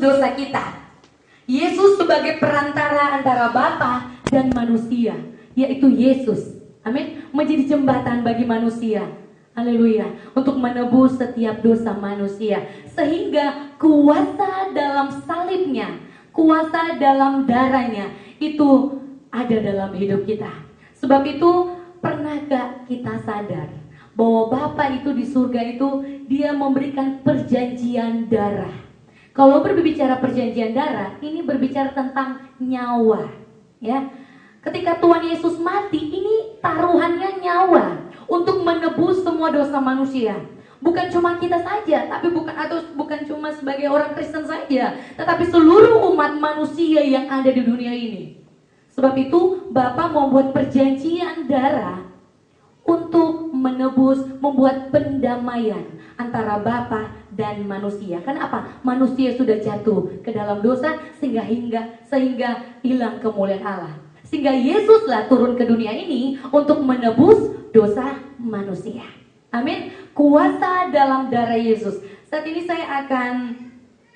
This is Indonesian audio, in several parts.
dosa kita. Yesus sebagai perantara antara Bapa dan manusia, yaitu Yesus, amin, menjadi jembatan bagi manusia. Haleluya, untuk menebus setiap dosa manusia. Sehingga kuasa dalam salibnya, kuasa dalam darahnya itu ada dalam hidup kita. Sebab itu, pernah gak kita sadar bahwa Bapa itu di surga itu Dia memberikan perjanjian darah. Kalau berbicara perjanjian darah, ini berbicara tentang nyawa, ya. Ketika Tuhan Yesus mati, ini taruhannya nyawa untuk menebus semua dosa manusia. Bukan cuma kita saja, tapi bukan cuma sebagai orang Kristen saja, tetapi seluruh umat manusia yang ada di dunia ini. Sebab itu Bapa membuat perjanjian darah untuk menebus, membuat pendamaian antara Bapa dan manusia. Kenapa? Manusia sudah jatuh ke dalam dosa sehingga hilang kemuliaan Allah. Sehingga Yesuslah turun ke dunia ini untuk menebus dosa manusia. Amin. Kuasa dalam darah Yesus. Saat ini saya akan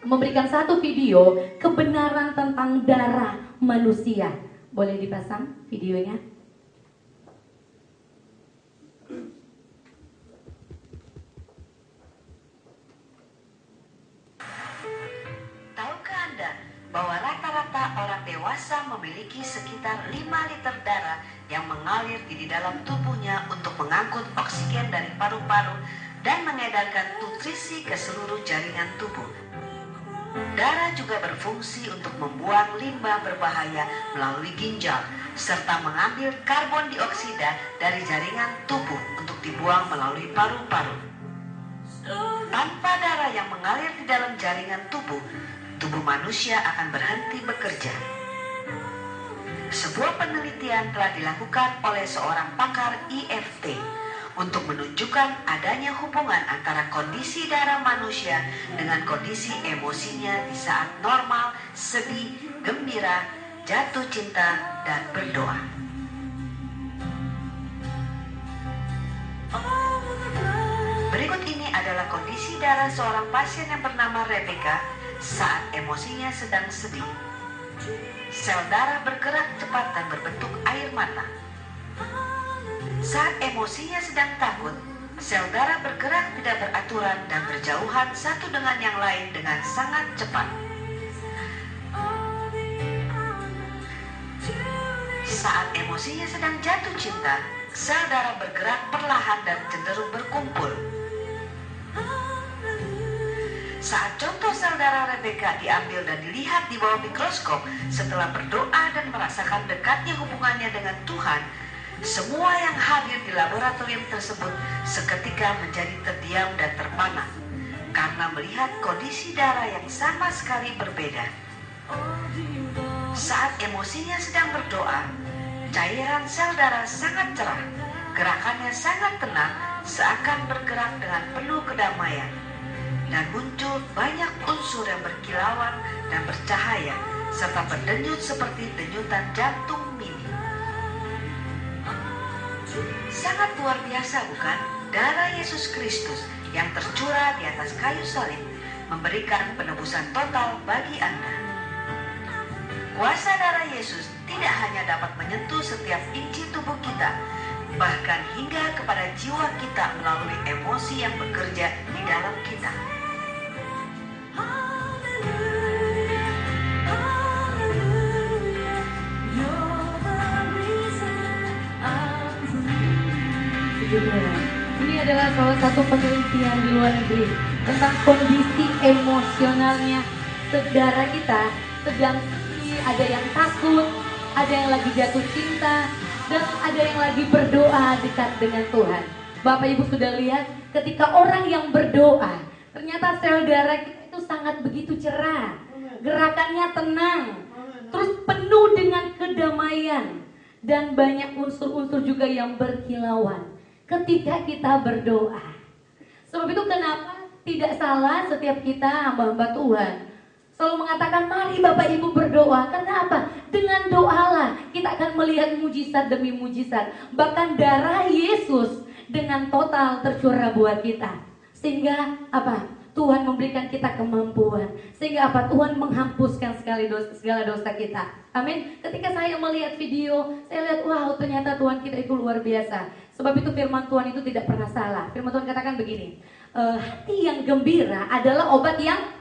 memberikan satu video kebenaran tentang darah manusia. Boleh dipasang videonya? Tahukah Anda bahwa rata-rata orang dewasa memiliki sekitar 5 liter darah yang mengalir di dalam tubuhnya untuk mengangkut oksigen dari paru-paru dan mengedarkan nutrisi ke seluruh jaringan tubuh. Darah juga berfungsi untuk membuang limbah berbahaya melalui ginjal, serta mengambil karbon dioksida dari jaringan tubuh untuk dibuang melalui paru-paru. Tanpa darah yang mengalir di dalam jaringan tubuh manusia akan berhenti bekerja. Sebuah penelitian telah dilakukan oleh seorang pakar EFT untuk menunjukkan adanya hubungan antara kondisi darah manusia dengan kondisi emosinya di saat normal, sedih, gembira, jatuh cinta, dan berdoa. Berikut ini adalah kondisi darah seorang pasien yang bernama Rebecca saat emosinya sedang sedih. Sel darah bergerak cepat dan berbentuk air mata. Saat emosinya sedang takut, sel darah bergerak tidak beraturan dan berjauhan satu dengan yang lain dengan sangat cepat. Saat emosinya sedang jatuh cinta, sel darah bergerak perlahan dan cenderung berkumpul. Saat contoh sel darah Rebecca diambil dan dilihat di bawah mikroskop setelah berdoa dan merasakan dekatnya hubungannya dengan Tuhan, semua yang hadir di laboratorium tersebut seketika menjadi terdiam dan terpana karena melihat kondisi darah yang sama sekali berbeda. Saat emosinya sedang berdoa, cairan sel darah sangat cerah, gerakannya sangat tenang, seakan bergerak dengan penuh kedamaian. Dan muncul banyak unsur yang berkilauan dan bercahaya serta berdenyut seperti denyutan jantung mini. Sangat luar biasa, bukan? Darah Yesus Kristus yang tercurah di atas kayu salib memberikan penebusan total bagi Anda. Kuasa darah Yesus tidak hanya dapat menyentuh setiap inci tubuh kita, bahkan hingga kepada jiwa kita melalui emosi yang bekerja di dalam kita. Ini adalah salah satu penelitian di luar negeri tentang kondisi emosionalnya saudara kita sedang sedih, ada yang takut, ada yang lagi jatuh cinta, dan ada yang lagi berdoa dekat dengan Tuhan. Bapak Ibu sudah lihat ketika orang yang berdoa, ternyata sel darah kita itu sangat begitu cerah, gerakannya tenang, terus penuh dengan kedamaian, dan banyak unsur-unsur juga yang berkilauan ketika kita berdoa. Sebab itu kenapa tidak salah setiap kita hamba-hamba Tuhan selalu mengatakan mari Bapak Ibu berdoa. Karena apa? Dengan doalah kita akan melihat mujizat demi mujizat. Bahkan darah Yesus dengan total tercurah buat kita. Sehingga apa? Tuhan memberikan kita kemampuan. Sehingga apa? Tuhan menghapuskan segala dosa kita. Amin. Ketika saya melihat video, saya lihat, wow, ternyata Tuhan kita itu luar biasa. Sebab itu firman Tuhan itu tidak pernah salah. Firman Tuhan katakan begini, hati yang gembira adalah obat yang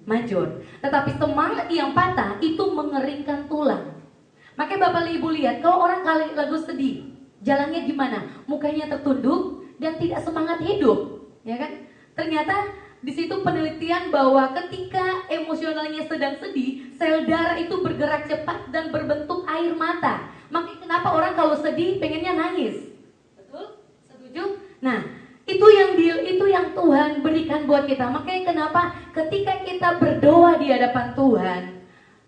manjur, tetapi semangat yang patah itu mengeringkan tulang. Makanya Bapak Ibu lihat, kalau orang kali lagu sedih, jalannya gimana? Mukanya tertunduk dan tidak semangat hidup, ya kan? Ternyata di situ penelitian bahwa ketika emosionalnya sedang sedih, sel darah itu bergerak cepat dan berbentuk air mata. Makanya kenapa orang kalau sedih pengennya nangis? Betul? Setuju? Nah, itu yang Tuhan berikan buat kita. Makanya kenapa ketika kita berdoa di hadapan Tuhan,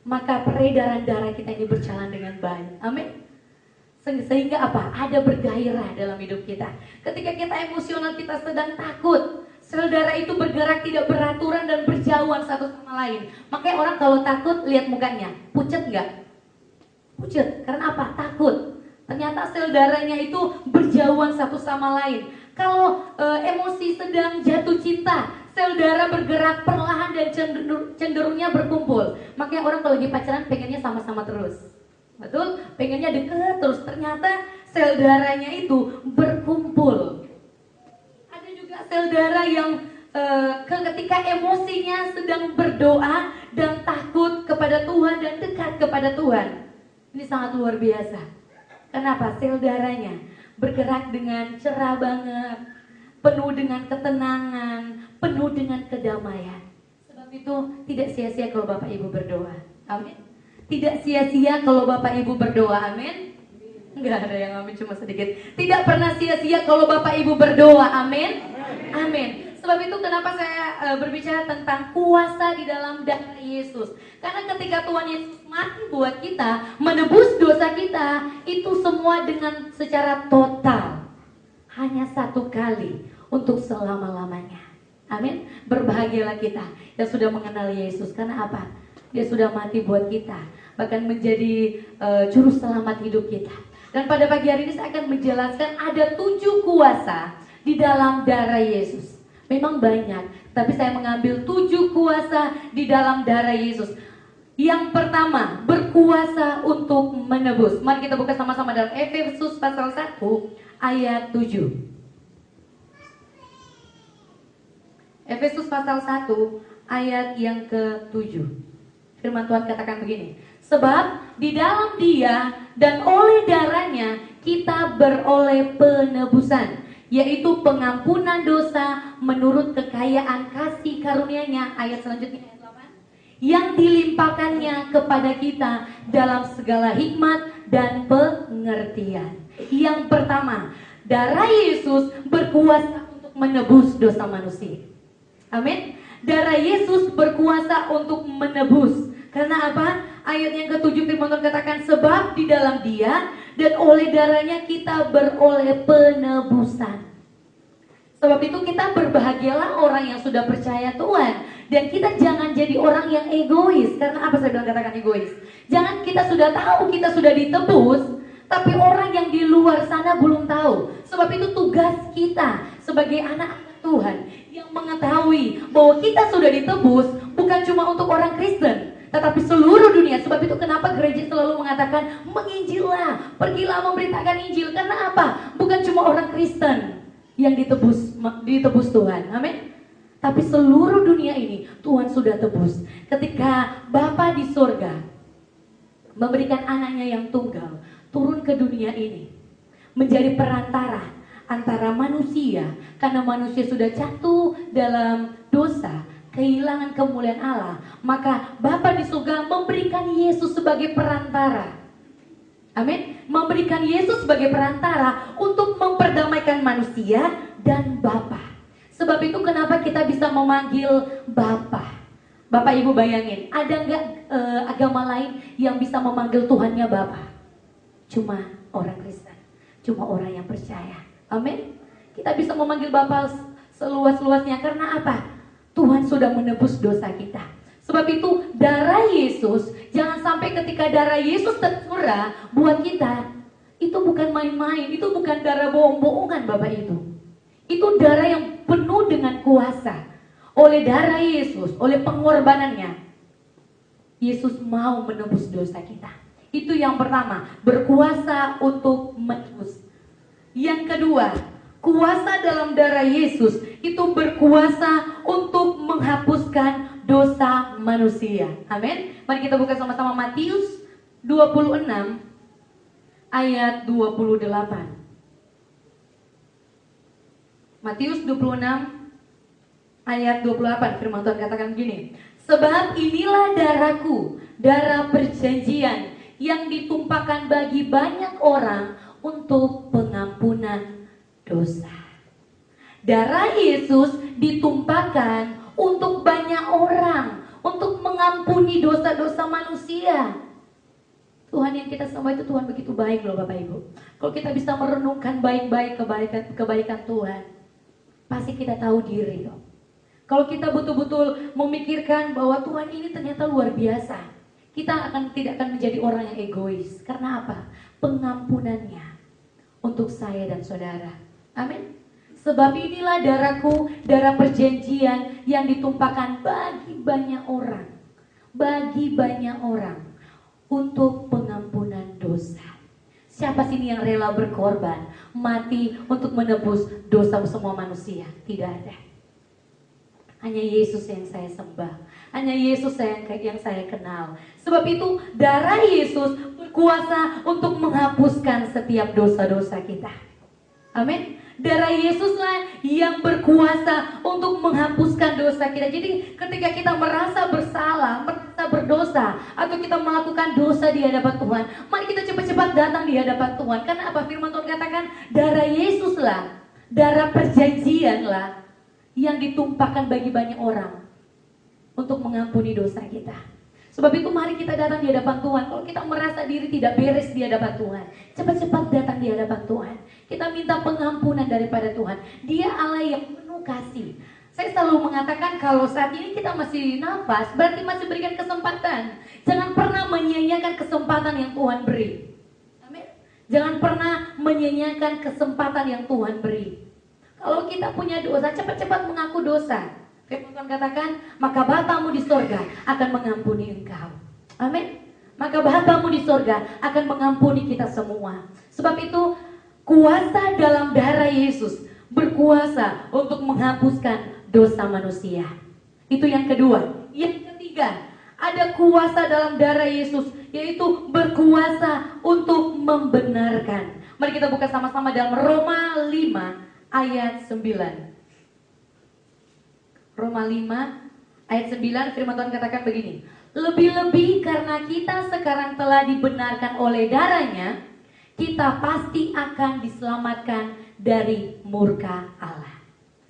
maka peredaran darah kita ini berjalan dengan baik. Amin. Sehingga apa? Ada bergairah dalam hidup kita. Ketika kita emosional, kita sedang takut, sel darah itu bergerak tidak beraturan dan berjauhan satu sama lain. Makanya orang kalau takut, lihat mukanya, pucet nggak? Pucet. Karena apa? Takut. Ternyata sel darahnya itu berjauhan satu sama lain. Kalau emosi sedang jatuh cinta, sel darah bergerak perlahan dan cenderungnya berkumpul. Makanya orang kalau lagi pacaran pengennya sama-sama terus. Betul? Pengennya deket terus. Ternyata sel darahnya itu berkumpul. Ada juga sel darah yang ketika emosinya sedang berdoa dan takut kepada Tuhan dan dekat kepada Tuhan. Ini sangat luar biasa. Kenapa? Sel darahnya bergerak dengan cerah banget, penuh dengan ketenangan, penuh dengan kedamaian. Sebab itu tidak sia-sia kalau Bapak Ibu berdoa. Amin. Tidak sia-sia kalau Bapak Ibu berdoa. Amin. Enggak ada yang amin, cuma sedikit. Tidak pernah sia-sia kalau Bapak Ibu berdoa. Amin. Amin. Sebab itu kenapa saya berbicara tentang kuasa di dalam darah Yesus. Karena ketika Tuhan Yesus mati buat kita, menebus dosa kita, itu semua dengan secara total. Hanya satu kali untuk selama-lamanya. Amin. Berbahagialah kita yang sudah mengenal Yesus. Karena apa? Dia sudah mati buat kita, bahkan menjadi juru selamat hidup kita. Dan pada pagi hari ini saya akan menjelaskan ada 7 kuasa di dalam darah Yesus. Memang banyak, tapi saya mengambil 7 kuasa di dalam darah Yesus. Yang pertama, berkuasa untuk menebus. Mari kita buka sama-sama dalam Efesus pasal 1 ayat 7. Efesus pasal 1 ayat yang ke-7. Firman Tuhan katakan begini, sebab di dalam Dia dan oleh darahnya kita beroleh penebusan, yaitu pengampunan dosa menurut kekayaan kasih karunia-Nya. Ayat selanjutnya ayat 8, yang dilimpahkannya kepada kita dalam segala hikmat dan pengertian. Yang pertama, darah Yesus berkuasa untuk menebus dosa manusia. Amin. Darah Yesus berkuasa untuk menebus. Karena apa? Ayat yang ke-7 firman Tuhan katakan, sebab di dalam Dia dan oleh darahnya kita beroleh penebusan. Sebab itu kita berbahagialah orang yang sudah percaya Tuhan. Dan kita jangan jadi orang yang egois. Karena apa saya bilang katakan egois? Jangan kita sudah tahu kita sudah ditebus, tapi orang yang di luar sana belum tahu. Sebab itu tugas kita sebagai anak-anak Tuhan yang mengetahui bahwa kita sudah ditebus bukan cuma untuk orang Kristen, tetapi seluruh dunia. Sebab itu kenapa gereja selalu mengatakan menginjillah, pergilah memberitakan Injil. Karena apa? Bukan cuma orang Kristen yang ditebus Tuhan. Amin. Tapi seluruh dunia ini Tuhan sudah tebus. Ketika Bapa di surga memberikan anaknya yang tunggal turun ke dunia ini menjadi perantara antara manusia, karena manusia sudah jatuh dalam dosa, kehilangan kemuliaan Allah, maka Bapa di surga memberikan Yesus sebagai perantara. Amin. Memberikan Yesus sebagai perantara untuk memperdamaikan manusia dan Bapa. Sebab itu kenapa kita bisa memanggil Bapa. Bapak Ibu bayangin, ada nggak agama lain yang bisa memanggil Tuhannya Bapa? Cuma orang Kristen, cuma orang yang percaya. Amin. Kita bisa memanggil Bapa seluas-luasnya karena apa? Tuhan sudah menebus dosa kita. Sebab itu darah Yesus, jangan sampai ketika darah Yesus tercurah buat kita, itu bukan main-main, itu bukan darah bohong-bohongan Bapak itu. Itu darah yang penuh dengan kuasa. oleh darah Yesus, oleh pengorbanannya, Yesus mau menebus dosa kita. Itu yang pertama, berkuasa untuk menebus. Yang kedua, kuasa dalam darah Yesus itu berkuasa untuk menghapuskan dosa manusia. Amin. Mari kita buka sama-sama Matius 26 ayat 28. Matius 26 ayat 28, firman Tuhan katakan begini. Sebab inilah darahku, darah perjanjian yang ditumpahkan bagi banyak orang untuk pengampunan dosa. Darah Yesus ditumpahkan untuk banyak orang, untuk mengampuni dosa-dosa manusia. Tuhan yang kita sembah itu Tuhan begitu baik loh Bapak Ibu. Kalau kita bisa merenungkan baik-baik kebaikan Tuhan, pasti kita tahu diri loh. Kalau kita betul-betul memikirkan bahwa Tuhan ini ternyata luar biasa, kita tidak akan menjadi orang yang egois. Karena apa? Pengampunannya untuk saya dan saudara. Amin. Sebab inilah darahku, darah perjanjian yang ditumpahkan bagi banyak orang. Bagi banyak orang. Untuk pengampunan dosa. Siapa sini yang rela berkorban, mati untuk menebus dosa semua manusia? Tidak ada. Hanya Yesus yang saya sembah, hanya Yesus yang saya kenal. Sebab itu darah Yesus berkuasa untuk menghapuskan setiap dosa-dosa kita. Amin. Darah Yesuslah yang berkuasa untuk menghapuskan dosa kita. Jadi ketika kita merasa bersalah, merasa berdosa, atau kita melakukan dosa di hadapan Tuhan, mari kita cepat-cepat datang di hadapan Tuhan. Karena apa? Firman Tuhan katakan, darah Yesuslah, darah perjanjianlah yang ditumpahkan bagi banyak orang untuk mengampuni dosa kita. Sebab itu mari kita datang di hadapan Tuhan. Kalau kita merasa diri tidak beres di hadapan Tuhan, cepat-cepat datang di hadapan Tuhan. Kita minta pengampunan daripada Tuhan. Dia Allah yang penuh kasih. Saya selalu mengatakan kalau saat ini kita masih nafas, berarti masih berikan kesempatan. Jangan pernah menyia-nyiakan kesempatan yang Tuhan beri. Amin. Jangan pernah menyia-nyiakan kesempatan yang Tuhan beri. Kalau kita punya dosa, cepat-cepat mengaku dosa. Firman Tuhan katakan, maka Bapamu di sorga akan mengampuni engkau. Amin. Maka Bapamu di sorga akan mengampuni kita semua. Sebab itu, kuasa dalam darah Yesus berkuasa untuk menghapuskan dosa manusia. Itu yang kedua. Yang ketiga, ada kuasa dalam darah Yesus, yaitu berkuasa untuk membenarkan. Mari kita buka sama-sama dalam Roma 5 ayat 9. Roma 5 ayat 9, firman Tuhan katakan begini. Lebih-lebih karena kita sekarang telah dibenarkan oleh darahnya, kita pasti akan diselamatkan dari murka Allah.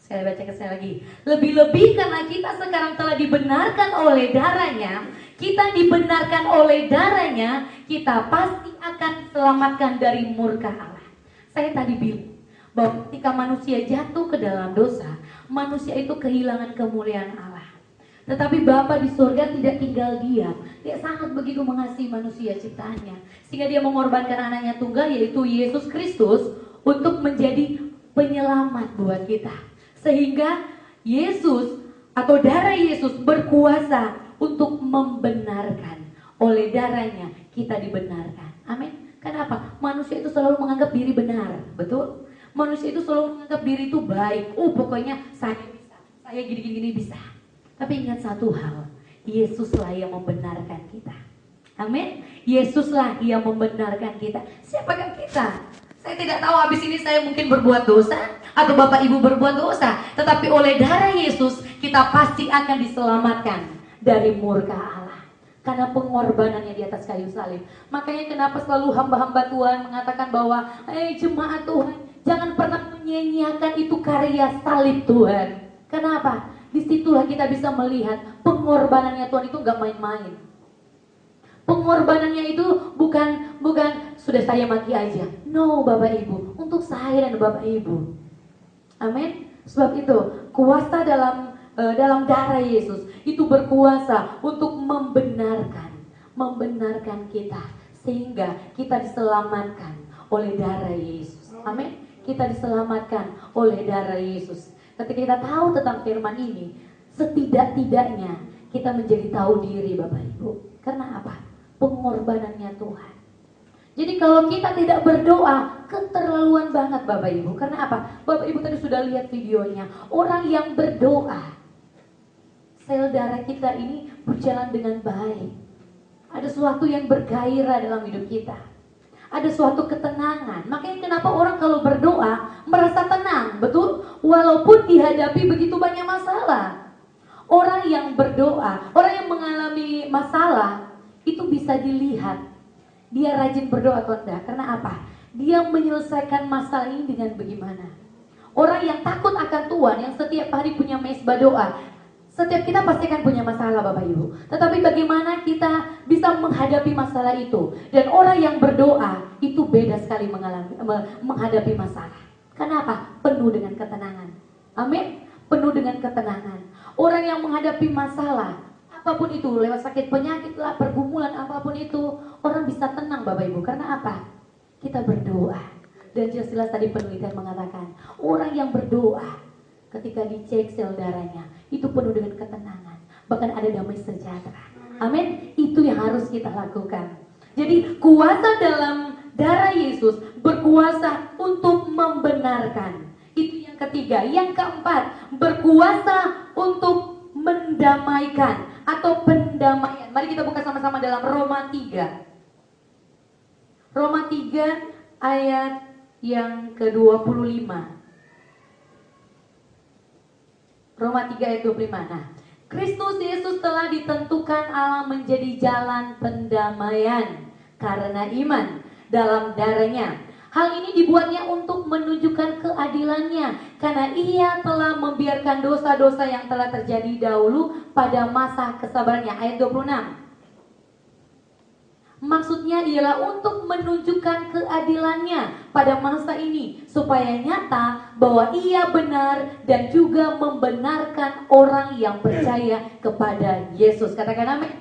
Saya bacakan sekali lagi. Lebih-lebih karena kita sekarang telah dibenarkan oleh darahnya, kita dibenarkan oleh darahnya, kita pasti akan diselamatkan dari murka Allah. Saya tadi bilang bahwa ketika manusia jatuh ke dalam dosa, manusia itu kehilangan kemuliaan Allah. Tetapi Bapa di surga tidak tinggal diam. Dia sangat begitu mengasihi manusia ciptaannya, sehingga dia mengorbankan anaknya tunggal, yaitu Yesus Kristus, untuk menjadi penyelamat buat kita. Sehingga Yesus atau darah Yesus berkuasa untuk membenarkan. Oleh darahnya kita dibenarkan. Amin. Kenapa? Manusia itu selalu menganggap diri benar. Betul? Manusia itu selalu menganggap diri itu baik. Pokoknya saya bisa, saya gini-gini bisa. Tapi ingat satu hal, Yesuslah yang membenarkan kita. Amin. Yesuslah yang membenarkan kita. Siapakah kita? Saya tidak tahu habis ini saya mungkin berbuat dosa, atau Bapak Ibu berbuat dosa. Tetapi oleh darah Yesus kita pasti akan diselamatkan dari murka Allah, karena pengorbanannya di atas kayu salib. Makanya kenapa selalu hamba-hamba Tuhan mengatakan bahwa jemaat Tuhan, jangan pernah menyia-nyiakan itu karya salib Tuhan. Kenapa? Disitulah kita bisa melihat pengorbanannya Tuhan itu gak main-main. Pengorbanannya itu bukan sudah saya mati aja. No Bapak Ibu, untuk saya dan Bapak Ibu. Amin. Sebab itu kuasa dalam darah Yesus itu berkuasa untuk membenarkan kita, sehingga kita diselamatkan oleh darah Yesus. Amin. Kita diselamatkan oleh darah Yesus. Ketika kita tahu tentang firman ini, setidak-tidaknya kita menjadi tahu diri Bapak Ibu. Karena apa? Pengorbanannya Tuhan. Jadi kalau kita tidak berdoa, keterlaluan banget Bapak Ibu. Karena apa? Bapak Ibu tadi sudah lihat videonya. Orang yang berdoa, sel darah kita ini berjalan dengan baik. Ada sesuatu yang bergairah dalam hidup kita. Ada suatu ketenangan. Makanya kenapa orang kalau berdoa merasa tenang, betul? Walaupun dihadapi begitu banyak masalah. Orang yang berdoa, orang yang mengalami masalah, itu bisa dilihat. Dia rajin berdoa atau enggak. Karena apa? Dia menyelesaikan masalah ini dengan bagaimana? Orang yang takut akan Tuhan, yang setiap hari punya mesbah doa. Setiap kita pasti akan punya masalah Bapak Ibu. Tetapi bagaimana kita bisa menghadapi masalah itu? Dan orang yang berdoa itu beda sekali menghadapi masalah. Kenapa? Penuh dengan ketenangan. Amin. Penuh dengan ketenangan. Orang yang menghadapi masalah, apapun itu, lewat sakit penyakit lah, pergumulan apapun itu, orang bisa tenang Bapak Ibu. Karena apa? Kita berdoa. Dan jelas-jelas tadi penelitian mengatakan, orang yang berdoa ketika dicek sel darahnya itu penuh dengan ketenangan, bahkan ada damai sejahtera. Amin. Itu yang harus kita lakukan. Jadi kuasa dalam darah Yesus berkuasa untuk membenarkan. Itu yang ketiga. Yang keempat, berkuasa untuk mendamaikan atau pendamaian. Mari kita buka sama-sama dalam Roma 3. Roma 3 ayat yang ke-25. Roma 3 ayat 25. Nah, Kristus Yesus telah ditentukan Allah menjadi jalan pendamaian karena iman dalam darahnya. Hal ini dibuatnya untuk menunjukkan keadilannya, karena ia telah membiarkan dosa-dosa yang telah terjadi dahulu pada masa kesabarannya. Ayat 26. Maksudnya ialah untuk menunjukkan keadilannya pada masa ini, supaya nyata bahwa ia benar dan juga membenarkan orang yang percaya kepada Yesus. Katakan amin.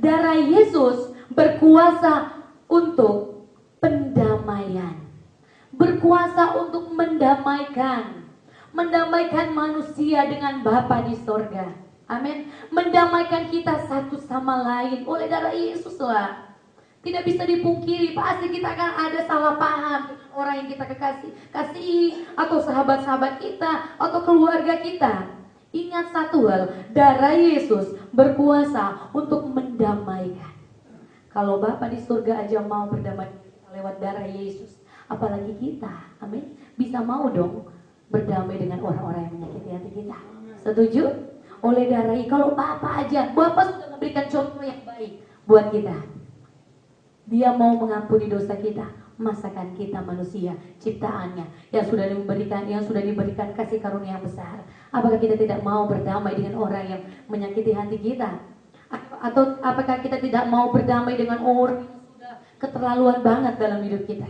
Darah Yesus berkuasa untuk pendamaian, berkuasa untuk mendamaikan manusia dengan Bapa di sorga. Amin. Mendamaikan kita satu sama lain oleh darah Yesus lah. Tidak bisa dipungkiri, pasti kita akan ada salah paham dengan orang yang kita kasihi, atau sahabat-sahabat kita, atau keluarga kita. Ingat satu hal, darah Yesus berkuasa untuk mendamaikan. Kalau Bapa di surga aja mau berdamai lewat darah Yesus, apalagi kita, amin, bisa mau dong berdamai dengan orang-orang yang menyakiti hati kita. Setuju? Oleh darah Yesus, kalau Bapa aja, Bapa sudah memberikan contoh yang baik buat kita. Dia mau mengampuni dosa kita, masakan kita manusia, ciptaannya yang sudah diberikan kasih karunia yang besar. Apakah kita tidak mau berdamai dengan orang yang menyakiti hati kita? Atau apakah kita tidak mau berdamai dengan orang yang sudah keterlaluan banget dalam hidup kita?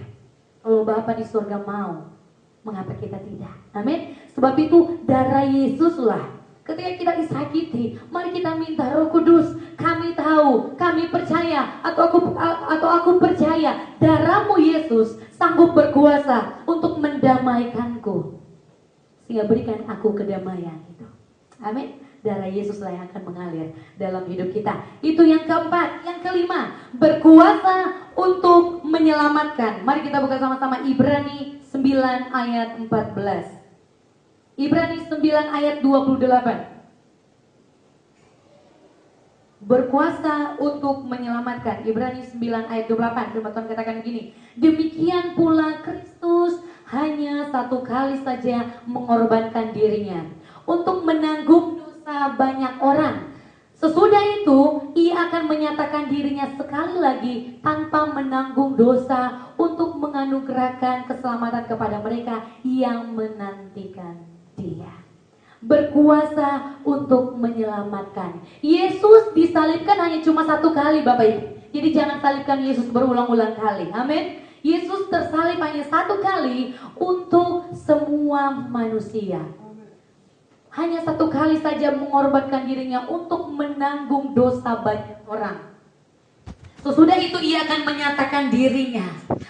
Kalau Bapa di surga mau, mengapa kita tidak? Amin. Sebab itu darah Yesuslah. Ketika kita disakiti, mari kita minta Roh Kudus. Kami tahu, kami percaya, atau aku percaya, darahmu Yesus sanggup berkuasa untuk mendamaikanku, sehingga berikan aku kedamaian itu. Amin. Darah Yesuslah yang akan mengalir dalam hidup kita. Itu yang keempat. Yang kelima, berkuasa untuk menyelamatkan. Mari kita buka sama-sama Ibrani 9 ayat 14. Ibrani 9 ayat 28. Berkuasa untuk menyelamatkan. Ibrani 9 ayat 28. Firman Tuhan katakan begini, demikian pula Kristus hanya satu kali saja mengorbankan dirinya untuk menanggung dosa banyak orang. Sesudah itu ia akan menyatakan dirinya sekali lagi tanpa menanggung dosa untuk menganugerahkan keselamatan kepada mereka yang menantikan Dia. Berkuasa untuk menyelamatkan. Yesus disalibkan hanya cuma satu kali Bapak Ibu. Jadi jangan salibkan Yesus berulang-ulang kali. Amin. Yesus tersalib hanya satu kali untuk semua manusia. Hanya satu kali saja mengorbankan dirinya untuk menanggung dosa banyak orang. Sesudah itu ia akan menyatakan dirinya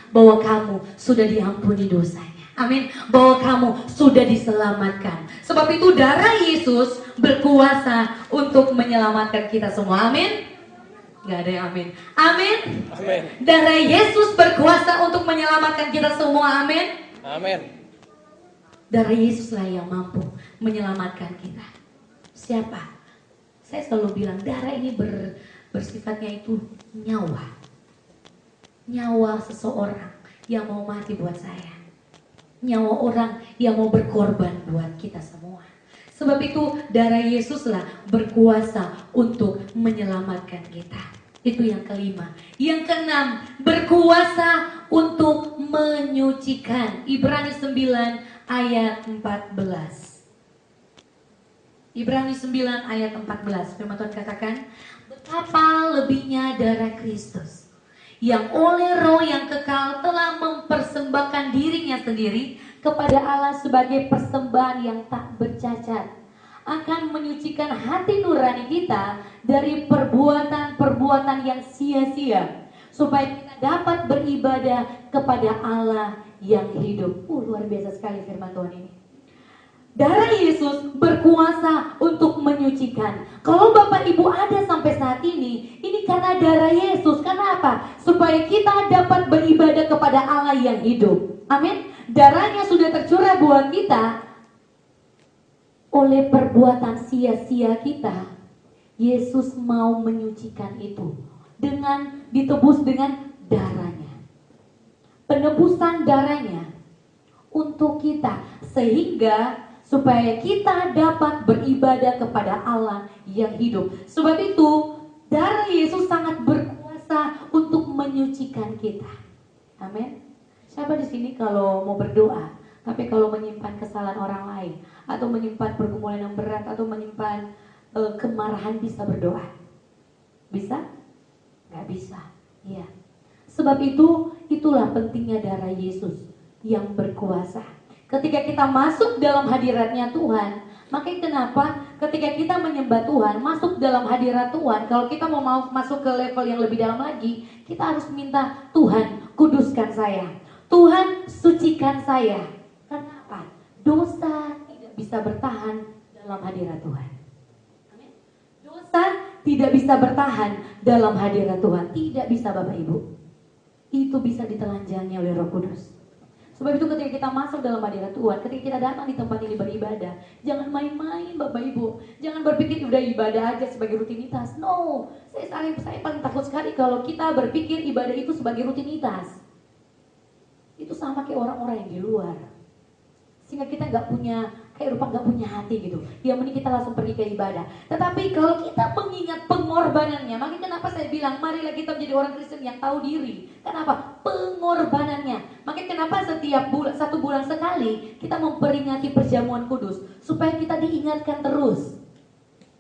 bahwa kamu sudah diampuni dosanya. Amin. Bahwa kamu sudah diselamatkan. Sebab itu darah Yesus berkuasa untuk menyelamatkan kita semua. Amin. Gak ada yang amin. Amin. Amin. Darah Yesus berkuasa untuk menyelamatkan kita semua. Amin. Amin. Darah Yesuslah yang mampu menyelamatkan kita. Siapa? Saya selalu bilang darah ini bersifatnya itu nyawa. Nyawa seseorang yang mau mati buat saya. Nyawa orang yang mau berkorban buat kita semua. Sebab itu darah Yesuslah berkuasa untuk menyelamatkan kita. Itu yang kelima. Yang keenam, berkuasa untuk menyucikan. Ibrani 9 ayat 14. Ibrani 9 ayat 14. Firman Tuhan katakan, betapa lebihnya darah Kristus yang oleh Roh yang kekal telah mempersembahkan dirinya sendiri kepada Allah sebagai persembahan yang tak bercacat, akan menyucikan hati nurani kita dari perbuatan-perbuatan yang sia-sia, supaya kita dapat beribadah kepada Allah yang hidup. Luar biasa sekali firman Tuhan ini. Darah Yesus berkuasa untuk menyucikan. Kalau Bapak Ibu ada sampai saat ini karena darah Yesus. Karena apa? Supaya kita dapat beribadah kepada Allah yang hidup. Amin. Darahnya sudah tercurah buat kita. Oleh perbuatan sia-sia kita, Yesus mau menyucikan itu dengan ditebus dengan darahnya. Penebusan darahnya untuk kita, sehingga supaya kita dapat beribadah kepada Allah yang hidup. Sebab itu darah Yesus sangat berkuasa untuk menyucikan kita. Amin. Siapa di sini kalau mau berdoa, tapi kalau menyimpan kesalahan orang lain, atau menyimpan pergumulan yang berat, atau menyimpan kemarahan, bisa berdoa? Bisa? Gak bisa. Iya. Sebab itu, itulah pentingnya darah Yesus yang berkuasa. Ketika kita masuk dalam hadiratnya Tuhan, makanya kenapa ketika kita menyembah Tuhan, masuk dalam hadirat Tuhan, kalau kita mau masuk ke level yang lebih dalam lagi, kita harus minta, Tuhan kuduskan saya, Tuhan sucikan saya. Kenapa? Dosa tidak bisa bertahan dalam hadirat Tuhan. Amin. Dosa tidak bisa bertahan dalam hadirat Tuhan. Tidak bisa Bapak Ibu. Itu bisa ditelanjangi oleh Roh Kudus. Sebab itu ketika kita masuk dalam hadirat Tuhan, ketika kita datang di tempat ini beribadah, jangan main-main Bapak Ibu. Jangan berpikir udah ibadah aja sebagai rutinitas. No, saya paling takut sekali kalau kita berpikir ibadah itu sebagai rutinitas. Itu sama kayak orang-orang yang di luar. Sehingga kita nggak punya, kayak rupa nggak punya hati gitu. Yang mending kita langsung pergi ke ibadah. Tetapi kalau kita mengingat pengorbanannya, makanya kenapa saya bilang marilah kita menjadi orang Kristen yang tahu diri. Kenapa? Pengorbanannya. Makanya kenapa setiap satu bulan sekali kita memperingati perjamuan kudus, supaya kita diingatkan terus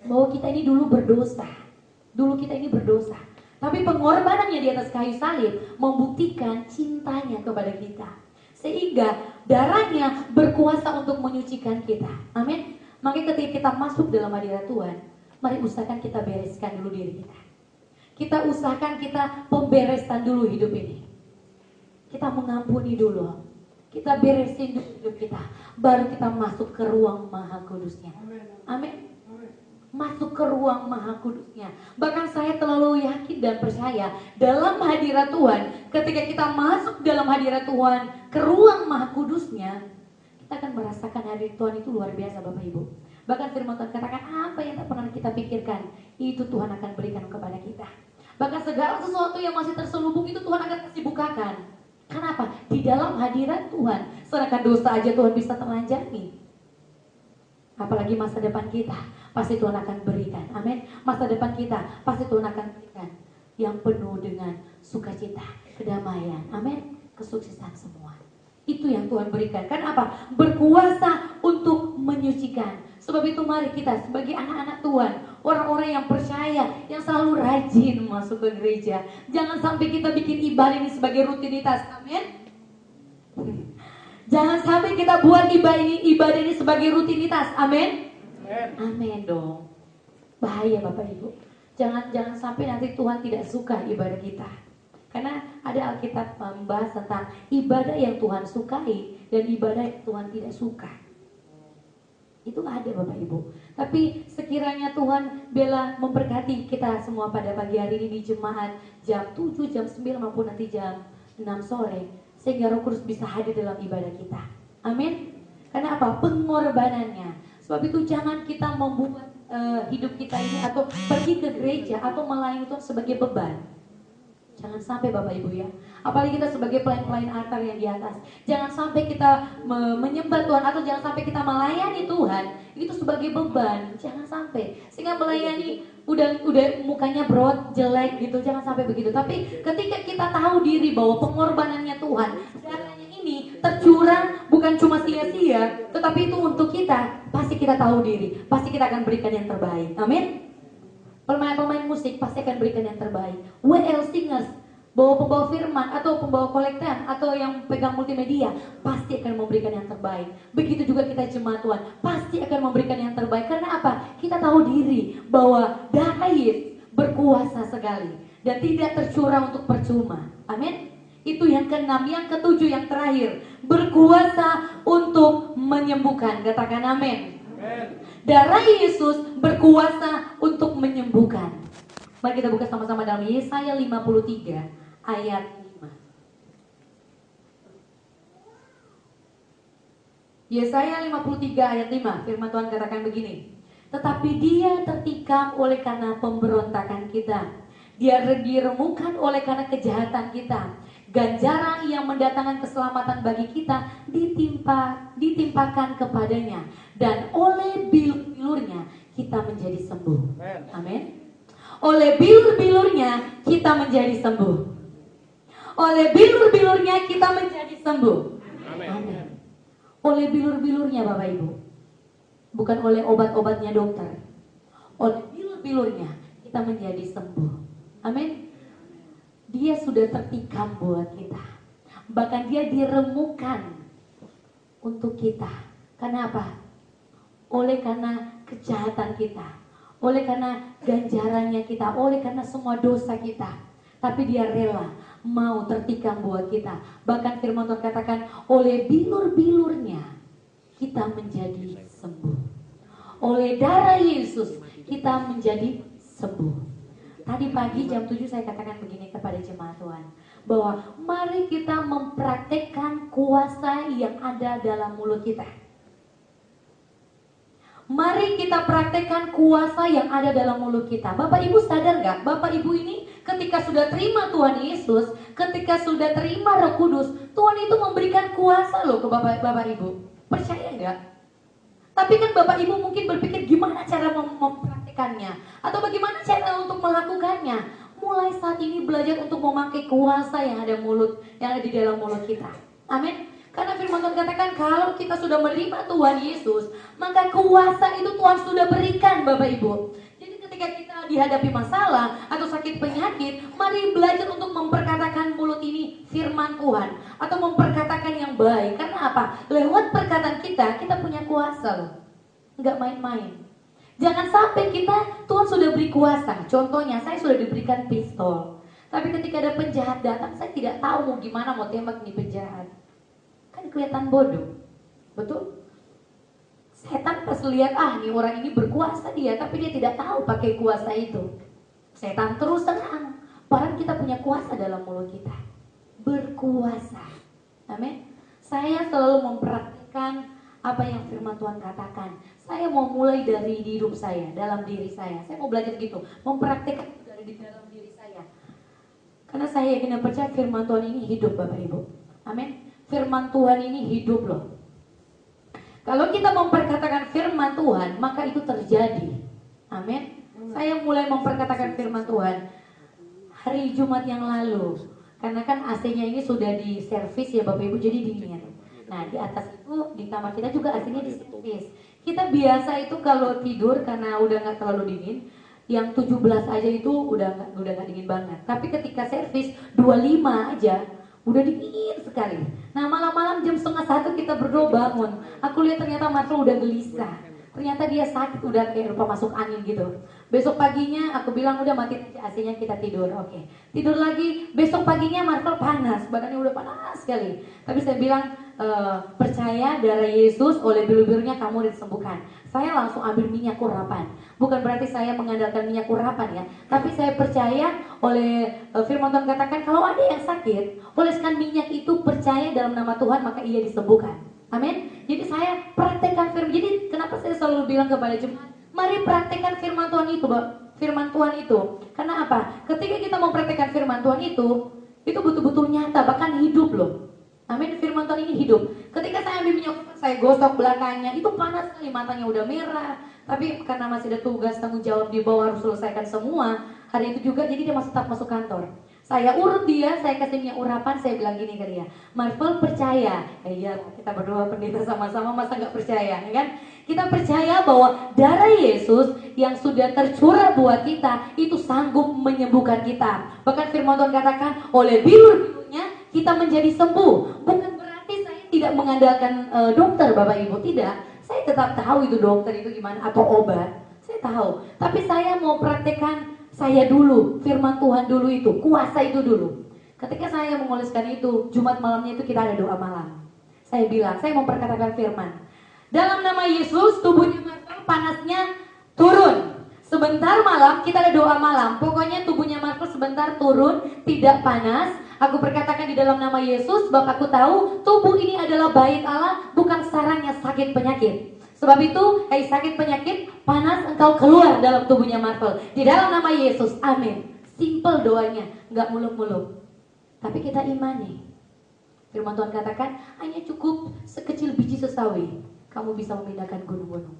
bahwa kita ini dulu berdosa. Dulu kita ini berdosa. Tapi pengorbanannya di atas kayu salib membuktikan cintanya kepada kita. Sehingga darahnya berkuasa untuk menyucikan kita. Amin. Makanya ketika kita masuk dalam hadirat Tuhan, mari usahakan kita bereskan dulu diri kita. Kita usahakan kita pemberesan dulu hidup ini. Kita mengampuni dulu. Kita beresin dulu hidup kita. Baru kita masuk ke ruang Maha Kudusnya. Amin. Masuk ke ruang Maha Kudusnya. Bahkan saya terlalu yakin dan percaya dalam hadirat Tuhan, ketika kita masuk dalam hadirat Tuhan ke ruang Maha Kudusnya, kita akan merasakan hadirat Tuhan itu luar biasa Bapak Ibu. Bahkan firman Tuhan katakan, apa yang tak pernah kita pikirkan, itu Tuhan akan berikan kepada kita. Bahkan segala sesuatu yang masih terselubung itu Tuhan akan kasih bukakan. Kenapa? Di dalam hadirat Tuhan, sedangkan dosa aja Tuhan bisa telanjangi. Apalagi masa depan kita, pasti Tuhan akan berikan. Amin. Masa depan kita, pasti Tuhan akan berikan yang penuh dengan sukacita, kedamaian. Amin. Kesuksesan semua. Itu yang Tuhan berikan. Kan apa? Berkuasa untuk menyucikan. Sebab itu mari kita sebagai anak-anak Tuhan, orang-orang yang percaya, yang selalu rajin masuk ke gereja. Jangan sampai kita bikin ibadah ini sebagai rutinitas. Amin. Jangan sampai kita buat ibadah ini sebagai rutinitas. Amin. Amin dong. Bahaya Bapak Ibu. Jangan sampai nanti Tuhan tidak suka ibadah kita. Karena ada Alkitab membahas tentang ibadah yang Tuhan sukai dan ibadah yang Tuhan tidak suka. Itu ada Bapak Ibu. Tapi sekiranya Tuhan Bella memberkati kita semua pada pagi hari ini di jemaat jam 7, jam 9 maupun nanti jam 6 sore, sehingga Roh Kudus bisa hadir dalam ibadah kita. Amin. Karena apa? Pengorbanannya. Sebab itu jangan kita membuat hidup kita ini atau pergi ke gereja atau melayani Tuhan sebagai beban. Jangan sampai Bapak Ibu ya. Apalagi kita sebagai pelayan-pelayan altar yang di atas. Jangan sampai kita menyembah Tuhan atau jangan sampai kita melayani Tuhan itu sebagai beban. Jangan sampai. Sehingga melayani udah mukanya brot, jelek gitu. Jangan sampai begitu. Tapi ketika kita tahu diri bahwa pengorbanannya Tuhan, darahnya ini tercurah bukan cuma sia-sia, tetapi itu untuk kita, pasti kita tahu diri, pasti kita akan berikan yang terbaik. Amin. Pemain-pemain musik pasti akan berikan yang terbaik. WL singers, pembawa firman atau pembawa kolektan atau yang pegang multimedia pasti akan memberikan yang terbaik. Begitu juga kita jemaat Tuhan pasti akan memberikan yang terbaik. Karena apa? Kita tahu diri bahwa darah Yesus berkuasa sekali dan tidak tercurah untuk percuma. Amin. Itu yang keenam, yang ketujuh, yang terakhir, berkuasa untuk menyembuhkan. Katakan amin. Darah Yesus berkuasa untuk menyembuhkan. Mari kita buka sama-sama dalam Yesaya 53 ayat 5. Yesaya 53 ayat 5, firman Tuhan katakan begini. Tetapi dia tertikam oleh karena pemberontakan kita, dia diremukkan oleh karena kejahatan kita. Ganjaran yang mendatangkan keselamatan bagi kita ditimpakan kepadanya, dan oleh bilur-bilurnya kita menjadi sembuh. Amin. Oleh bilur-bilurnya kita menjadi sembuh. Oleh bilur-bilurnya kita menjadi sembuh. Amin. Oleh bilur-bilurnya Bapak Ibu, bukan oleh obat-obatnya dokter. Oleh bilur-bilurnya kita menjadi sembuh. Amin. Dia sudah tertikam buat kita. Bahkan dia diremukkan untuk kita. Karena apa? Oleh karena kejahatan kita, oleh karena ganjarannya kita, oleh karena semua dosa kita. Tapi dia rela mau tertikam buat kita. Bahkan firman Tuhan katakan, oleh bilur-bilurnya kita menjadi sembuh. Oleh darah Yesus kita menjadi sembuh. Tadi pagi jam 7 saya katakan begini kepada jemaat Tuhan, bahwa mari kita mempraktekkan kuasa yang ada dalam mulut kita. Mari kita praktekkan kuasa yang ada dalam mulut kita. Bapak Ibu sadar gak? Bapak Ibu ini ketika sudah terima Tuhan Yesus, ketika sudah terima Roh Kudus, Tuhan itu memberikan kuasa loh ke Bapak Ibu. Percaya gak? Tapi kan Bapak Ibu mungkin berpikir gimana cara mempraktikannya, atau bagaimana cara untuk melakukannya. Mulai saat ini belajar untuk memakai kuasa yang ada di dalam mulut kita. Amin. Karena firman Tuhan katakan kalau kita sudah menerima Tuhan Yesus, maka kuasa itu Tuhan sudah berikan Bapak Ibu. Jadi ketika kita dihadapi masalah atau sakit penyakit, mari belajar untuk memperkatakan mulut ini firman Tuhan, atau memperkatakan yang baik. Karena apa? Lewat perkataan kita punya kuasa loh. Enggak main-main. Jangan sampai Tuhan sudah beri kuasa. Contohnya saya sudah diberikan pistol, tapi ketika ada penjahat datang, saya tidak tahu mau gimana mau tembak nih penjahat. Kan kelihatan bodoh. Betul? Setan pas lihat, nih orang ini berkuasa dia, tapi dia tidak tahu pakai kuasa itu. Setan terus serang. Padahal kita punya kuasa dalam mulut kita. Berkuasa. Amin. Saya selalu mempraktikkan apa yang firman Tuhan katakan. Saya mau mulai dari hidup saya, dalam diri saya. Saya mau belajar gitu, mempraktikkan dari dalam diri saya. Karena saya yakin dan percaya firman Tuhan ini hidup Bapak Ibu. Amin. Firman Tuhan ini hidup loh. Kalau kita memperkatakan firman Tuhan, maka itu terjadi. Amin. Saya mulai memperkatakan firman Tuhan hari Jumat yang lalu. Karena kan AC-nya ini sudah diservis ya Bapak Ibu, jadi dingin. Nah di atas itu, di kamar kita juga AC-nya diservis. Kita biasa itu kalau tidur karena udah gak terlalu dingin, yang 17 aja itu udah gak dingin banget. Tapi ketika servis 25 aja udah dingin sekali. Nah malam-malam jam 12:30 kita berdoa bangun. Aku lihat ternyata Marcel udah gelisah. Ternyata dia sakit, udah kayak lupa masuk angin gitu. Besok paginya aku bilang udah mati AC-nya, kita tidur. Oke. Tidur lagi, besok paginya Marvel panas, badannya udah panas sekali. Tapi saya bilang percaya darah Yesus, oleh biru-birunya kamu disembuhkan. Saya langsung ambil minyak urapan. Bukan berarti saya mengandalkan minyak urapan ya, tapi saya percaya oleh firman Tuhan katakan kalau ada yang sakit, oleskan minyak itu, percaya dalam nama Tuhan maka ia disembuhkan. Amin. Jadi saya praktekkan firman. Jadi kenapa saya selalu bilang kepada jemaat, mari praktekkan firman Tuhan itu, firman Tuhan itu. Karena apa? Ketika kita mau praktekkan firman Tuhan itu betul-betul nyata, bahkan hidup loh. Amin. Firman Tuhan ini hidup. Ketika saya ambil minyak, saya gosok belakangnya, itu panas sekali, matanya udah merah. Tapi karena masih ada tugas tanggung jawab di bawah, harus selesaikan semua hari itu juga, jadi dia tetap masuk kantor. Saya urut dia, saya kasih minyak urapan, saya bilang gini ke dia, Marvel percaya. Iya, kita berdua pendeta sama-sama, masa nggak percaya, ya kan? Kita percaya bahwa darah Yesus yang sudah tercurah buat kita itu sanggup menyembuhkan kita. Bahkan firman Tuhan katakan, oleh biru-birunya kita menjadi sembuh. Bukan berarti saya tidak mengandalkan dokter, Bapak Ibu, tidak. Saya tetap tahu itu dokter itu gimana atau obat, saya tahu. Tapi saya mau praktekkan saya dulu, firman Tuhan dulu itu, kuasa itu dulu. Ketika saya mengoleskan itu, Jumat malamnya itu kita ada doa malam. Saya bilang, saya mau perkatakan firman. Dalam nama Yesus, tubuhnya Marvel panasnya turun. Sebentar malam, kita ada doa malam. Pokoknya tubuhnya Marvel sebentar turun, tidak panas. Aku perkatakan di dalam nama Yesus, sebab aku tahu tubuh ini adalah bait Allah, bukan sarangnya sakit penyakit. Sebab itu, sakit penyakit, panas engkau keluar dalam tubuhnya Marvel. Di dalam nama Yesus, amin. Simple doanya, nggak muluk-muluk. Tapi kita imani. Firman Tuhan katakan, hanya cukup sekecil biji sesawi, kamu bisa memindahkan gunung-gunung.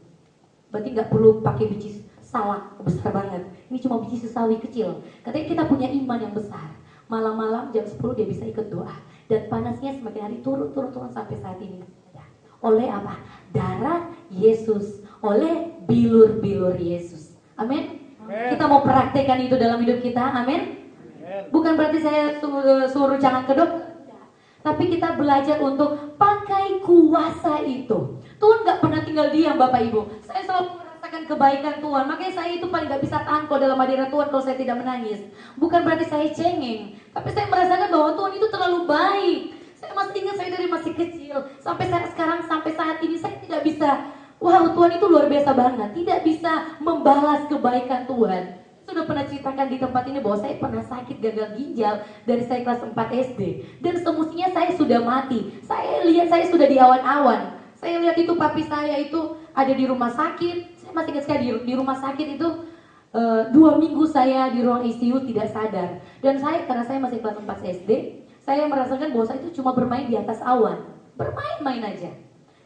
Berarti nggak perlu pakai biji salak besar banget. Ini cuma biji sesawi kecil. Katanya kita punya iman yang besar. Malam-malam jam 10 dia bisa ikut doa. Dan panasnya semakin hari turun sampai saat ini. Oleh apa? Darah Yesus, oleh bilur-bilur Yesus. Amin. Kita mau praktekkan itu dalam hidup kita. Amin. Bukan berarti saya suruh jangan ke dokter, tapi kita belajar untuk pakai kuasa itu. Tuhan gak pernah tinggal diam, Bapak Ibu. Saya selalu merasakan kebaikan Tuhan. Makanya saya itu paling gak bisa tahan kalau dalam hadirat Tuhan kalau saya tidak menangis. Bukan berarti saya cengeng, tapi saya merasakan bahwa Tuhan itu terlalu baik. Saya masih ingat, saya dari masih kecil sampai sekarang, sampai saat ini saya tidak bisa. Wow, Tuhan itu luar biasa banget. Tidak bisa membalas kebaikan Tuhan. Sudah pernah ceritakan di tempat ini bahwa saya pernah sakit gagal ginjal dari saya kelas 4 SD. Dan semestinya saya sudah mati. Saya lihat saya sudah di awan-awan. Saya lihat itu papi saya itu ada di rumah sakit. Saya masih ingat sekali di rumah sakit itu 2 minggu saya di ruang ICU tidak sadar. Dan saya, karena saya masih kelas 4 SD, saya merasakan bahwa saya itu cuma bermain di atas awan. Bermain-main aja.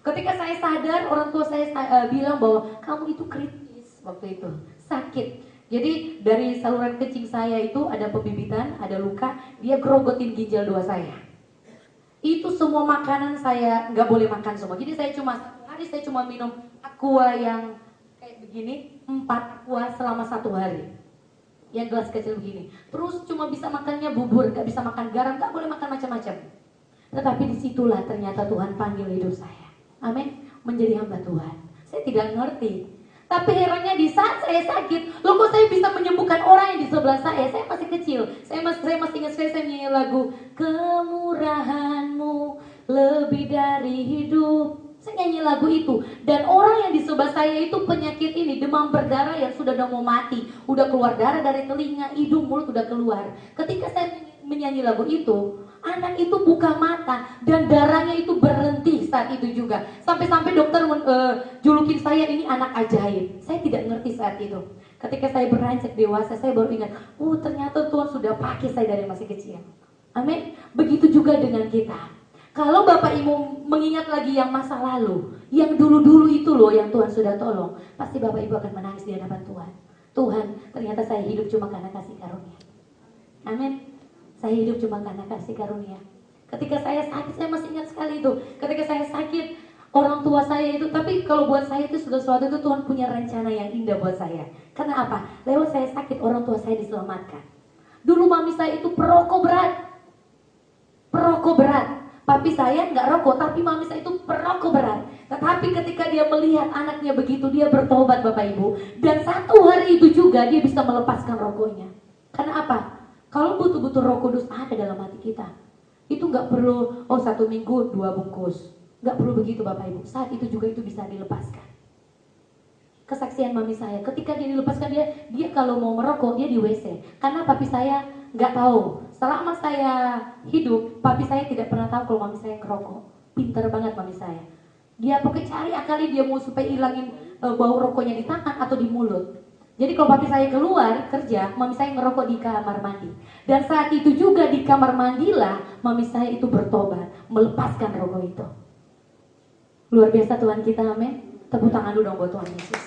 Ketika saya sadar, orang tua saya bilang bahwa kamu itu kritis waktu itu, sakit. Jadi dari saluran kencing saya itu ada pembibitan, ada luka, dia grogotin ginjal 2 saya. Itu semua makanan saya nggak boleh makan semua. Jadi saya cuma hari saya cuma minum aqua yang kayak begini, 4 aqua selama 1 hari. Yang gelas kecil begini. Terus cuma bisa makannya bubur, nggak bisa makan garam, nggak boleh makan macam-macam. Tetapi disitulah ternyata Tuhan panggil hidup saya. Amin. Menjadi hamba Tuhan. Saya tidak ngerti. Tapi herannya di saat saya sakit, loh kok saya bisa menyembuhkan orang yang di sebelah saya? Saya masih kecil. Saya masih ingat sekali saya nyanyi lagu Kemurahan-Mu lebih dari hidup. Saya nyanyi lagu itu. Dan orang yang di sebelah saya itu penyakit ini, demam berdarah yang sudah mau mati. Udah keluar darah dari telinga, hidung, mulut udah keluar. Ketika saya menyanyi lagu itu, anak itu buka mata dan darahnya itu berhenti saat itu juga. Sampai-sampai dokter julukin saya ini anak ajaib. Saya tidak ngerti saat itu. Ketika saya beranjak dewasa, saya baru ingat, oh ternyata Tuhan sudah pakai saya dari masih kecil. Amin. Begitu juga dengan kita. Kalau Bapak Ibu mengingat lagi yang masa lalu, yang dulu-dulu itu loh yang Tuhan sudah tolong, pasti Bapak Ibu akan menangis di hadapan Tuhan. Tuhan, ternyata saya hidup cuma karena kasih karunia. Amin. Saya hidup cuma karena kasih karunia. Ketika saya sakit, saya masih ingat sekali itu. Ketika saya sakit, orang tua saya itu, tapi kalau buat saya itu sesuatu itu Tuhan punya rencana yang indah buat saya. Karena apa? Lewat saya sakit, orang tua saya diselamatkan. Dulu mami saya itu perokok berat. Perokok berat. Papi saya nggak rokok, tapi mami saya itu perokok berat. Tetapi ketika dia melihat anaknya begitu, dia bertobat Bapak Ibu. Dan satu hari itu juga dia bisa melepaskan rokoknya. Karena apa? Kalau betul-betul Roh Kudus ada dalam hati kita, itu gak perlu, 1 minggu 2 bungkus. Gak perlu begitu Bapak Ibu. Saat itu juga itu bisa dilepaskan. Kesaksian mami saya, ketika dia dilepaskan, dia kalau mau merokok dia di WC. Karena papi saya nggak tahu. Selama saya hidup, papi saya tidak pernah tahu kalau mami saya ngerokok. Pintar banget mami saya. Dia pakai cari akali dia mau supaya hilangin bau rokoknya di tangan atau di mulut. Jadi kalau papi saya keluar kerja, mami saya ngerokok di kamar mandi. Dan saat itu juga di kamar mandilah mami saya itu bertobat, melepaskan rokok itu. Luar biasa Tuhan kita, amin. Tepuk tangan dulu dong buat Tuhan Yesus.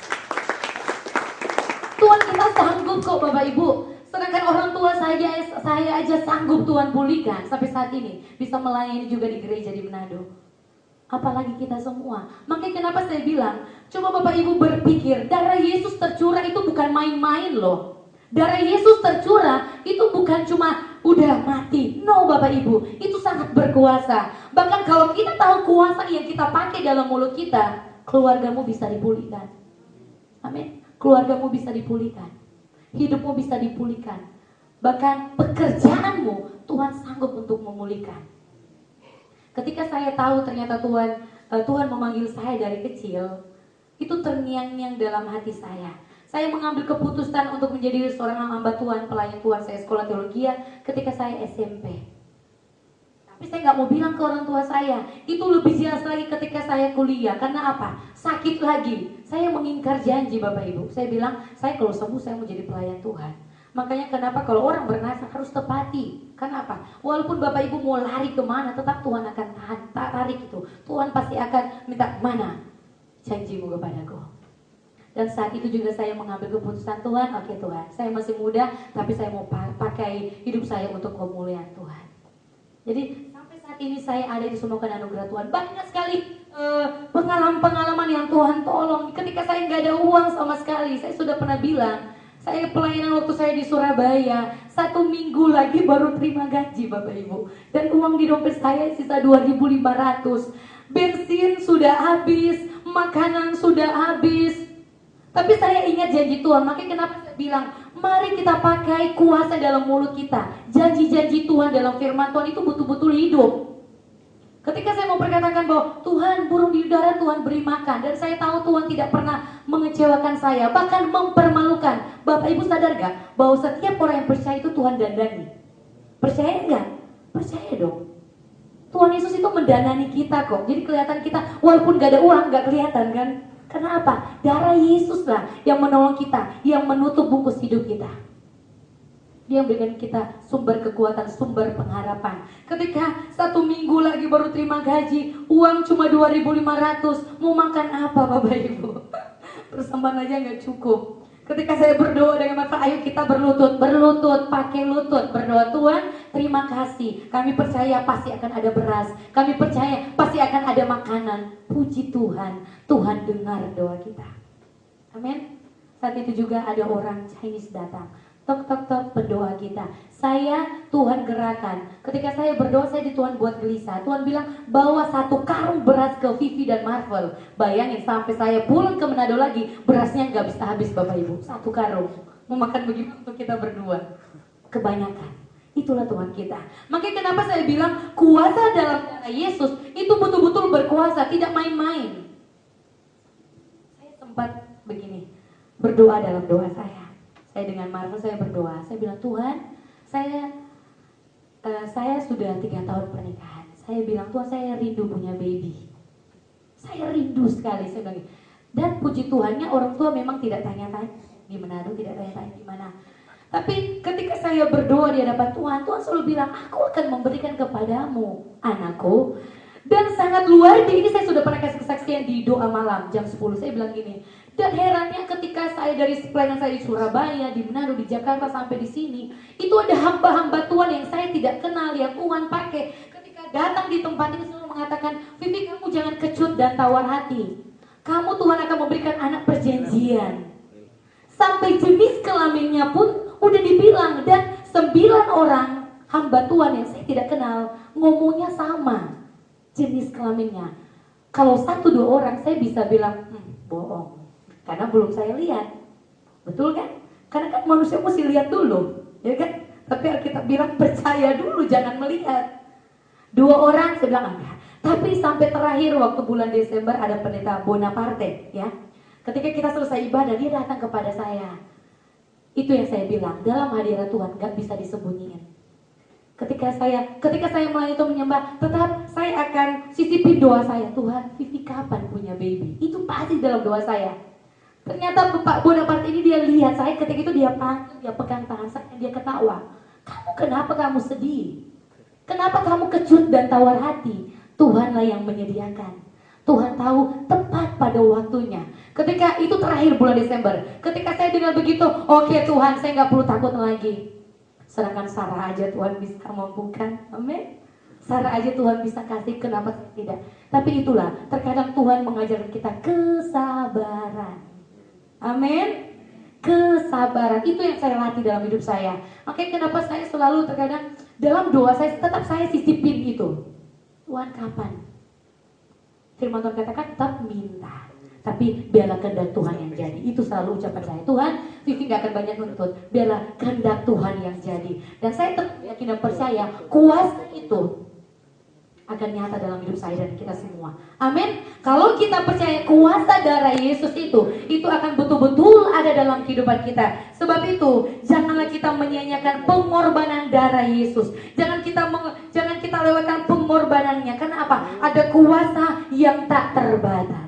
Tuhan kita sanggup kok Bapak Ibu. Sedangkan orang tua saya aja sanggup Tuhan pulihkan sampai saat ini. Bisa melayani juga di gereja di Manado. Apalagi kita semua. Makanya kenapa saya bilang, coba Bapak Ibu berpikir, darah Yesus tercurah itu bukan main-main loh. Darah Yesus tercurah itu bukan cuma udah mati. No Bapak Ibu, itu sangat berkuasa. Bahkan kalau kita tahu kuasa yang kita pakai dalam mulut kita, keluargamu bisa dipulihkan. Amin. Keluargamu bisa dipulihkan. Hidupmu bisa dipulihkan. Bahkan pekerjaanmu Tuhan sanggup untuk memulihkan. Ketika saya tahu ternyata Tuhan memanggil saya dari kecil, itu terngiang-ngiang dalam hati saya. Saya mengambil keputusan untuk menjadi seorang hamba Tuhan, pelayan Tuhan. Saya sekolah teologi ketika saya SMP. Tapi saya nggak mau bilang ke orang tua saya. Itu lebih jelas lagi ketika saya kuliah. Karena apa? Sakit lagi. Saya mengingkar janji Bapak Ibu. Saya bilang, saya kalau sembuh saya mau jadi pelayan Tuhan. Makanya kenapa kalau orang bernasar harus tepati. Kenapa? Walaupun Bapak Ibu mau lari kemana, tetap Tuhan akan tarik itu. Tuhan pasti akan minta, mana janjimu kepadaku. Dan saat itu juga saya mengambil keputusan, Tuhan, oke Tuhan, saya masih muda, tapi saya mau pakai hidup saya untuk kemuliaan Tuhan. Jadi sampai saat ini saya ada di Sunokan Anugerah Tuhan. Banyak sekali pengalaman-pengalaman yang Tuhan tolong. Ketika saya nggak ada uang sama sekali, saya sudah pernah bilang, saya pelayanan waktu saya di Surabaya, 1 minggu lagi baru terima gaji Bapak Ibu. Dan uang di dompet saya sisa 2.500. Bensin sudah habis, makanan sudah habis. Tapi saya ingat janji Tuhan, makanya kenapa saya bilang, mari kita pakai kuasa dalam mulut kita. Janji-janji Tuhan dalam firman Tuhan itu betul-betul hidup. Ketika saya mau berkatakan bahwa Tuhan, burung di udara Tuhan beri makan, dan saya tahu Tuhan tidak pernah mengecewakan saya, bahkan mempermalukan. Bapak Ibu sadar gak bahwa setiap orang yang percaya itu Tuhan dandani? Percaya gak? Percaya dong. Tuhan Yesus itu mendanani kita kok. Jadi kelihatan kita walaupun gak ada uang gak kelihatan kan? Karena apa? Darah Yesus lah yang menolong kita, yang menutup bungkus hidup kita. Dia memberikan kita sumber kekuatan, sumber pengharapan. Ketika 1 minggu lagi baru terima gaji, uang cuma 2.500, mau makan apa Bapak Ibu? Persembahan aja gak cukup. Ketika saya berdoa dengan mata, ayo kita berlutut, pakai lutut, berdoa, Tuhan terima kasih, kami percaya pasti akan ada beras, kami percaya pasti akan ada makanan. Puji Tuhan, Tuhan dengar doa kita. Amin. Saat itu juga ada orang Chinese datang, tok tok tok berdoa kita. Saya Tuhan gerakan. Ketika saya berdoa, saya di Tuhan buat gelisah. Tuhan bilang bawa 1 karung beras ke Vivi dan Marvel. Bayangin sampai saya pulang ke Manado lagi, berasnya nggak bisa habis Bapak Ibu. 1 karung. Mau makan bagaimana untuk kita berdua? Kebanyakan. Itulah Tuhan kita. Makanya kenapa saya bilang kuasa dalam darah Yesus itu betul-betul berkuasa, tidak main-main. Saya sempat begini, berdoa dalam doa saya. Saya dengan Marvel saya berdoa. Saya bilang, Tuhan, saya sudah 3 tahun pernikahan. Saya bilang, Tuhan, saya rindu punya baby. Saya rindu sekali. Saya bilang, dan puji Tuhannya orang tua memang tidak tanya-tanya di Manado, tidak tanya-tanya di mana. Tapi ketika saya berdoa di hadapan Tuhan, Tuhan selalu bilang, aku akan memberikan kepadamu anakku. Dan sangat luar biasa, ini saya sudah pernah kasih kesaksian di doa malam jam 10. Saya bilang gini, dan herannya ketika saya dari pelayanan saya di Surabaya, di Manado, di Jakarta sampai di sini, itu ada hamba-hamba Tuhan yang saya tidak kenal, yang Tuhan pakai. Ketika datang di tempat ini selalu mengatakan, Vivi, kamu jangan kecut dan tawar hati. Kamu Tuhan akan memberikan anak perjanjian. Sampai jenis kelaminnya pun udah dibilang, dan 9 orang hamba Tuhan yang saya tidak kenal ngomongnya sama jenis kelaminnya. Kalau 1-2 orang saya bisa bilang bohong, karena belum saya lihat. Betul kan? Karena kan manusia mesti lihat dulu, ya kan? Tapi Alkitab bilang percaya dulu, jangan melihat. 2 orang saya bilang enggak. Tapi sampai terakhir waktu bulan Desember ada pendeta Bonaparte, ya. Ketika kita selesai ibadah, dia datang kepada saya. Itu yang saya bilang, dalam hadirat Tuhan gak bisa disembunyiin. Ketika saya melayani itu menyembah, tetap saya akan sisipin doa saya. Tuhan, Vivi kapan punya baby? Itu pasti dalam doa saya. Ternyata Pak Bonaparte ini dia lihat saya, ketika itu dia panggil, dia pegang tangan saya, dia ketawa. Kenapa kamu sedih? Kenapa kamu kecut dan tawar hati? Tuhanlah yang menyediakan. Tuhan tahu tepat pada waktunya. Ketika itu terakhir bulan Desember, ketika saya dengar begitu, oke Tuhan, saya gak perlu takut lagi. Sedangkan Sarah aja Tuhan bisa mampukan, amin. Sarah aja Tuhan bisa kasih, kenapa tidak? Tapi itulah, terkadang Tuhan mengajarkan kita kesabaran, amin. Kesabaran, itu yang saya latih dalam hidup saya. Oke, kenapa saya selalu terkadang dalam doa saya, tetap saya sisipin itu. Tuhan kapan? Firman Tuhan katakan tetap minta, tapi biarlah kehendak Tuhan yang jadi. Itu selalu ucapan saya. Tuhan, Vivi gak akan banyak nuntut, biarlah kehendak Tuhan yang jadi. Dan saya tetap yakin dan percaya kuasa itu akan nyata dalam hidup saya dan kita semua. Amin. Kalau kita percaya kuasa darah Yesus itu akan betul-betul ada dalam kehidupan kita. Sebab itu janganlah kita menyia-nyiakan pengorbanan darah Yesus. Jangan kita lewatkan pengorbanannya. Karena apa? Ada kuasa yang tak terbatas.